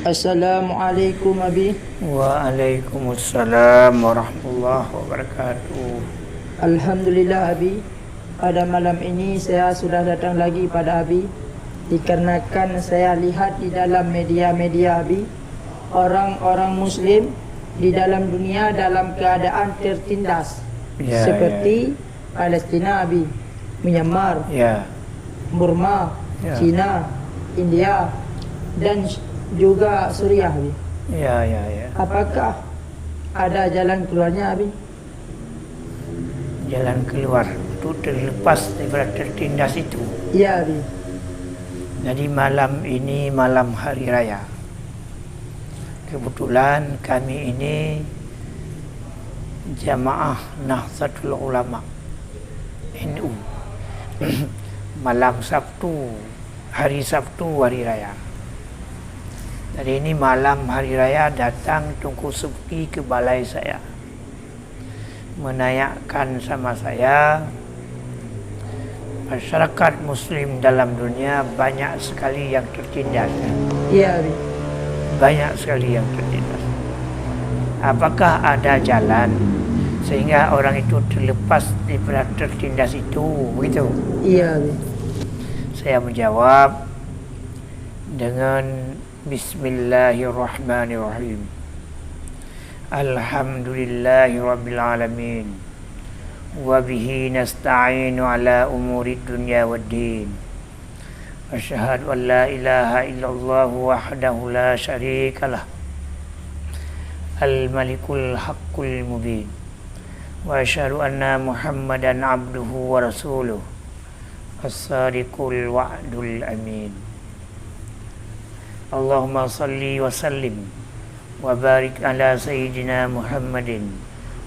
Assalamualaikum Abi. Waalaikumsalam warahmatullahi wabarakatuh. Alhamdulillah Abi. Pada malam ini saya sudah datang lagi pada Abi dikarenakan saya lihat di dalam media-media Abi, orang-orang Muslim di dalam dunia dalam keadaan tertindas, seperti Palestina Abi, Myanmar, Burma, China, India, dan juga Suriah Abi. Apakah ada jalan keluarnya Abi? Jalan keluar itu terlepas daripada tertindas itu. Ya Abi. Jadi malam ini malam hari raya. Kebetulan kami ini Jamaah Nahdlatul Ulama NU. Malam Sabtu, hari Sabtu hari raya. Jadi ini malam hari raya datang Tunku Subki ke balai saya, menanyakan sama saya, masyarakat Muslim dalam dunia banyak sekali yang tertindas. Iya, banyak sekali yang tertindas. Apakah ada jalan sehingga orang itu terlepas daripada tertindas itu? Begitu. Iya. Saya menjawab dengan Bismillahirrahmanirrahim. Alhamdulillahi rabbil alamin. Wa bihi nasta'inu ala umuri dunya waddin. Asyhadu an la ilaha illallah wahdahu la syarikalah. Al-malikul haqqul mubin. Wa asyhadu anna Muhammadan abduhu wa rasuluh. As-sadiqul wa'dul amin. Allahumma salli wa sallim wa barik ala sayyidina Muhammadin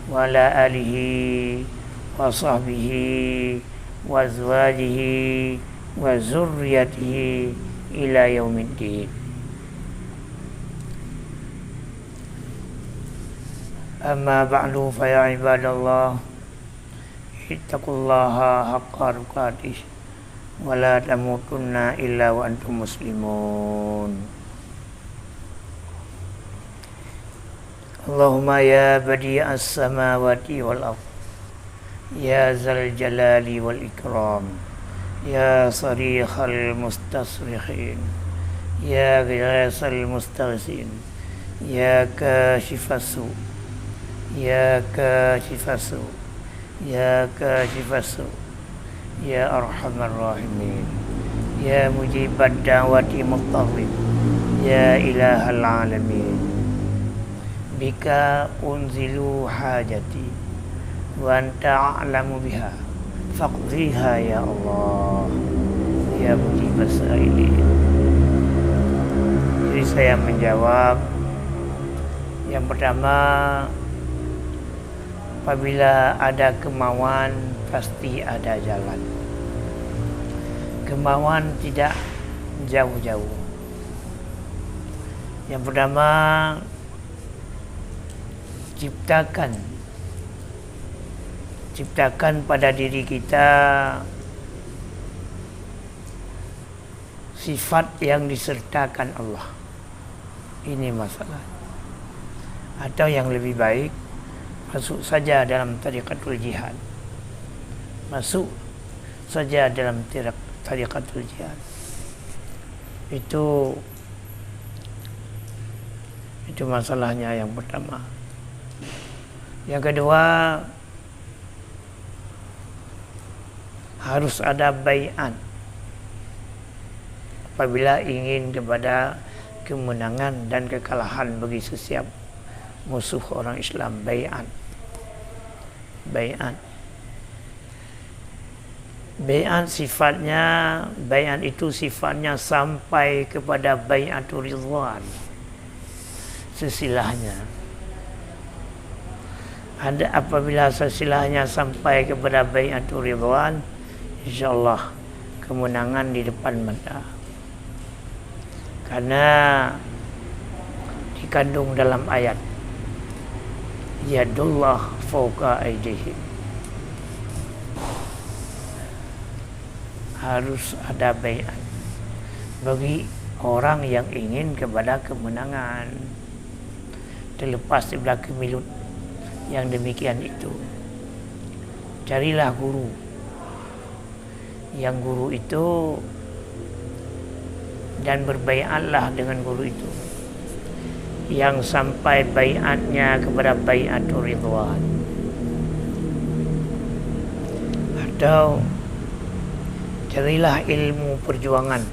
wa ala alihi wa sahbihi wa azwajihi wa zurriyatihi ila yaumiddin. Amma ba'du fa ya ibadallah, ittaqullaha haqqa tuqatih wa la tamutunna illa wa antum muslimun. Allahumma ya badi'as samawati wal ardh, ya zal jalali wal ikram, ya sarikhal mustasrikhin, ya ghiyasal mustaghsin, ya kashifas su, ya kashifas su, ya kashifas su, ya arhamar rahimin, ya mujibad da'wati muttaqin, ya ilahal alamin. Bika unzilu hajati wa anta a'lamu biha faqdiha ya Allah ya mujibas sa'ilin. Jadi saya menjawab, yang pertama, apabila ada kemauan pasti ada jalan. Kemauan tidak jauh-jauh. Yang pertama, ciptakan pada diri kita sifat yang disertakan Allah. Ini masalah. Atau yang lebih baik, masuk saja dalam tariqatul jihad. Masuk saja dalam tariqatul jihad. Itu masalahnya yang pertama. Yang kedua, harus ada bai'at apabila ingin kepada kemenangan dan kekalahan bagi setiap musuh orang Islam. Bai'at sifatnya, bai'at itu sifatnya sampai kepada bai'atul ridwan, sesilahnya. Ada apabila sesilahnya sampai kepada bai'atul ridwan, insyaallah kemenangan di depan mata. Karena dikandung dalam ayat yadullah fawqa aydihim. Harus ada bai'at bagi orang yang ingin kepada kemenangan, terlepas daripada kemilut yang demikian itu. Carilah guru, yang guru itu, dan berbaiatlah dengan guru itu, yang sampai baiatnya kepada baiatul ridwan. Atau carilah ilmu perjuangan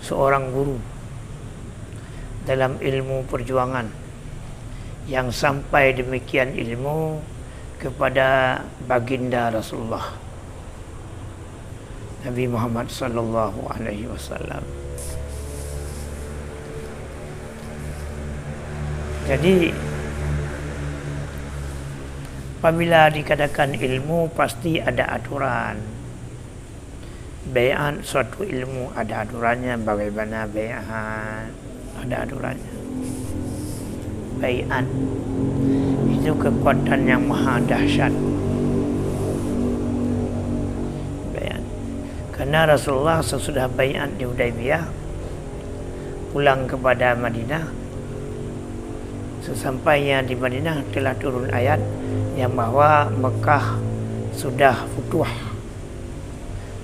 seorang guru dalam ilmu perjuangan, yang sampai demikian ilmu kepada baginda Rasulullah Nabi Muhammad sallallahu alaihi wasallam. Jadi apabila dikatakan ilmu, pasti ada aturan. Baiat suatu ilmu ada aturannya. Bagaimana baiat? Ada aturannya. Baiat itu kekuatan yang maha dahsyat. Baiat. Karena Rasulullah sesudah baiat di Hudaybiyah, pulang kepada Madinah, sesampainya di Madinah telah turun ayat yang bahawa Mekah sudah futuh,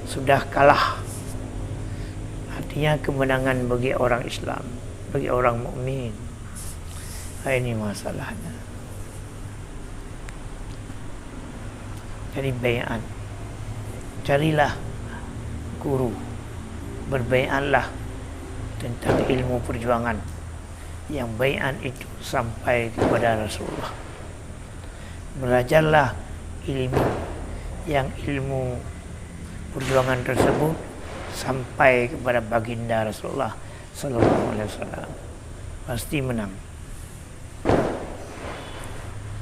sudah kalah. Artinya kemenangan bagi orang Islam, bagi orang mukmin. Ini masalahnya. Jadi baiat, carilah guru, berbaiatlah tentang ilmu perjuangan, yang baiat itu sampai kepada Rasulullah. Belajarlah ilmu, yang ilmu perjuangan tersebut sampai kepada baginda Rasulullah sallallahu alaihi wasallam. Pasti menang.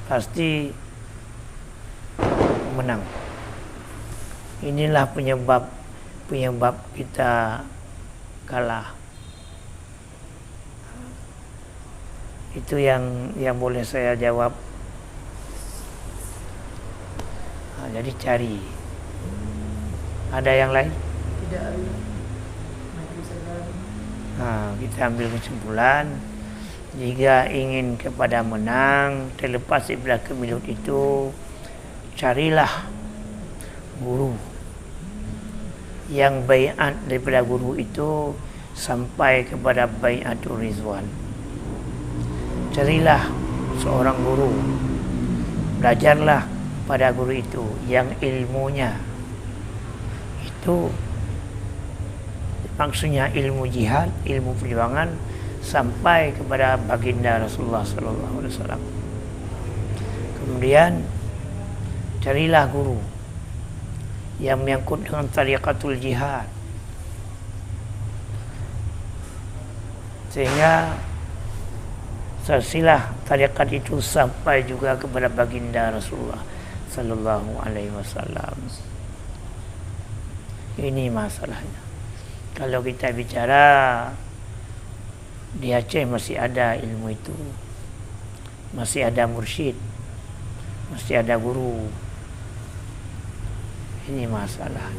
Pasti menang. Inilah penyebab kita kalah. Itu yang boleh saya jawab. Jadi cari. Ada yang lain? Tidak ada. Kita ambil kesimpulan, jika ingin kepada menang, terlepas daripada kemilut itu, carilah guru, yang baiat daripada guru itu sampai kepada baiatul ridwan. Carilah seorang guru, belajarlah pada guru itu, yang ilmunya itu maksudnya ilmu jihad, ilmu perjuangan sampai kepada baginda Rasulullah sallallahu alaihi wasallam. Kemudian carilah guru yang menyangkut dengan tariqatul jihad, sehingga silsilah tariqat itu sampai juga kepada baginda Rasulullah sallallahu alaihi wasallam. Ini masalahnya. Kalau kita bicara di Aceh masih ada ilmu itu, masih ada mursyid, masih ada guru. Ini masalah.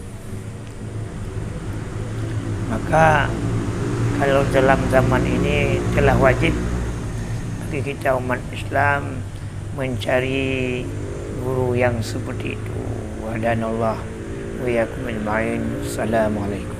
Maka kalau dalam zaman ini telah wajib bagi kita umat Islam mencari guru yang seperti itu. Wadanallah wa yakum ajma'in. Assalamualaikum.